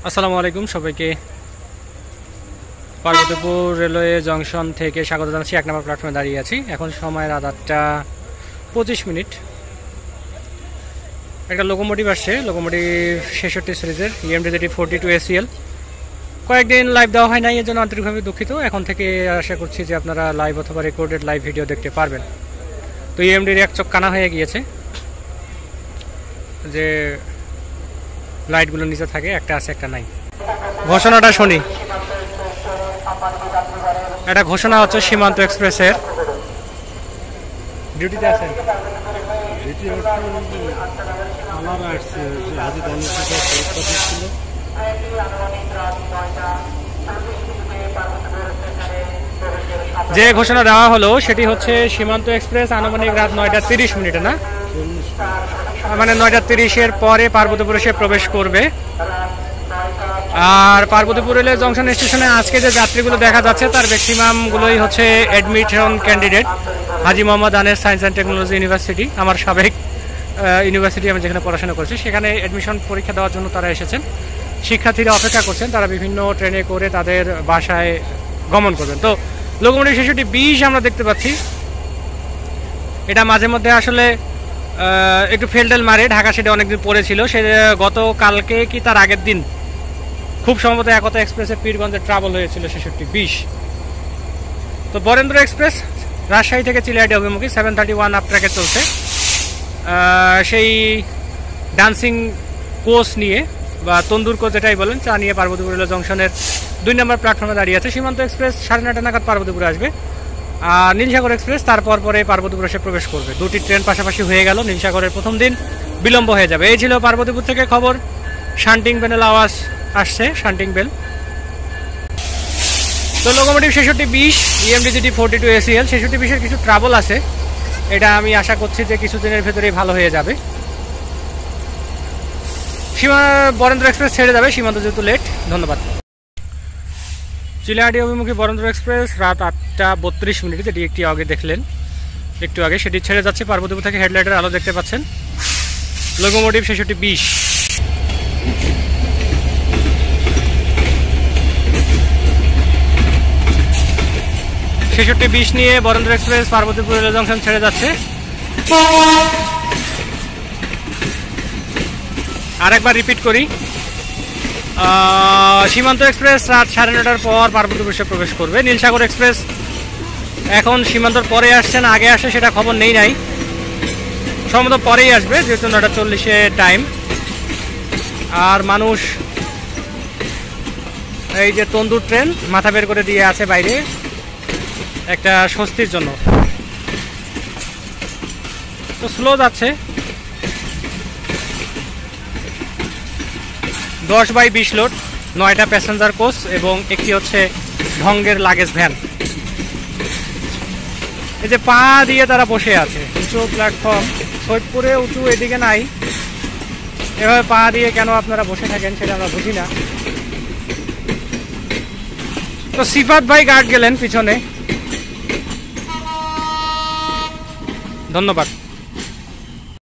আসসালামু আলাইকুম সবাইকে। পার্বতীপুর রেলওয়ে জংশন থেকে স্বাগত জানাচ্ছি। 1 নম্বর প্ল্যাটফর্মে দাঁড়িয়ে আছি। এখন সময় রাত 8:25। একটা লোকোমোটিভ আসছে, লোকোমোটিভ 66 সিরিজের EMD 42 ACL। কয়েকদিন লাইভ দেওয়া হয় নাই, এর জন্য আন্তরিকভাবে দুঃখিত। এখন থেকে আশা করছি যে আপনারা লাইভ অথবা রেকর্ডেড লাইভ ভিডিও দেখতে পারবেন। তো EMDর এক চোখ কানা হয়ে গিয়েছে, যে লাইটগুলো নিচে থাকে, একটা আছে একটা নাই। ঘোষণাটা শুনি। এটা ঘোষণা হচ্ছে সীমান্ত এক্সপ্রেসের। ডিউটিতে আছেন? যে ঘোষণা দেওয়া হলো সেটি হচ্ছে সীমান্ত এক্সপ্রেস আনুমানিক রাত 9:30 না, মানে 9:30 পরে পার্বতীপুরে সে প্রবেশ করবে। আর পার্বতীপুর রেলওয়ে জংশন স্টেশনে আজকে যে যাত্রীগুলো দেখা যাচ্ছে তার ম্যাক্সিমামগুলোই হচ্ছে অ্যাডমিশন ক্যান্ডিডেট হাজী মোহাম্মদ আনেস সায়েন্স অ্যান্ড টেকনোলজি ইউনিভার্সিটি, আমার সাবেক ইউনিভার্সিটি, আমি যেখানে পড়াশোনা করছি সেখানে অ্যাডমিশন পরীক্ষা দেওয়ার জন্য তারা এসেছেন। শিক্ষার্থীরা অপেক্ষা করছেন, তারা বিভিন্ন ট্রেনে করে তাদের বাসায় গমন করবেন। তো লোকোমোটিভ 66-20 আমরা দেখতে পাচ্ছি। এটা মাঝে মধ্যে আসলে একটু ফেলডেল মারে, ঢাকা সেটা অনেকদিন পড়েছিল। সে গতকালকে কি তার আগের দিন খুব সম্ভবত একতা এক্সপ্রেসে পীরগঞ্জে ট্রাভেল হয়েছিল 66-20। তো বরেন্দ্র এক্সপ্রেস রাজশাহী থেকে চিলাহাটি অভিমুখী 731 আপ ট্র্যাকে চলছে। সেই ডান্সিং কোচ নিয়ে বা তন্দুর কোচ যেটাই বলেন, চা নিয়ে পার্বতীপুর রেলওয়ে জংশনের 2 নম্বর প্ল্যাটফর্মে দাঁড়িয়ে আছে। সীমান্ত এক্সপ্রেস 9:30 নাগাদ পার্বতীপুরে আসবে। আর নীলসাগর এক্সপ্রেস তারপর পরে পার্বতীপুরে এসে প্রবেশ করবে। দুটি ট্রেন পাশাপাশি হয়ে গেল, নীলসাগরের প্রথম দিন বিলম্ব হয়ে যাবে। এই ছিল পার্বতীপুর থেকে খবর। শান্টিং বেলের আওয়াজ আসছে, শান্টিং বেল। তো লোকোমোটিভ 66-20 EMD 42 ACL 66-20-এর কিছু ট্রাবল আছে, এটা আমি আশা করছি যে কিছুদিনের ভেতরেই ভালো হয়ে যাবে। বরেন্দ্র এক্সপ্রেস ছেড়ে যাবে, সীমান্ত যেহেতু লেট। ধন্যবাদ। চিলাহাটি অভিমুখী বরেন্দ্র এক্সপ্রেস রাত 8:32, যেটি একটু আগে দেখলেন, একটু আগে সেটি ছেড়ে যাচ্ছে। পার্বতীপুর থেকে হেডলাইটের আলো দেখতে পাচ্ছেন। লোকোমোটিভ 66-20। 66-20 নিয়ে Barendra express Parbatipur rail junction ছেড়ে যাচ্ছে। আরেকবার রিপিট করি, সীমান্ত এক্সপ্রেস রাত 9:30 পর পার্বতীপুর এসে প্রবেশ করবে। নীলসাগর এক্সপ্রেস এখন সীমান্তর পরে আসছে না আগে আসে সেটা খবর নাই, সম্ভবত পরেই আসবে, যেহেতু 9:40 টাইম। আর মানুষ এই যে তন্দুর ট্রেন মাথা বের করে দিয়ে আছে বাইরে একটা স্বস্তির জন্য। তো স্লো যাচ্ছে। 10/20 লোড, 9টা প্যাসেঞ্জার কোচ এবং একটি হচ্ছে ঢঙ্গের লাগেজ ভ্যান। এই যে পা দিয়ে তারা বসে আছে, উঁচু প্ল্যাটফর্ম, সৈয়দপুরে উঁচু এদিকে নাই, এভাবে পা দিয়ে কেন আপনারা বসে থাকেন সেটা আমরা বুঝি না। তো সিফাত ভাই গার্ড গেলেন পিছনে। ধন্যবাদ।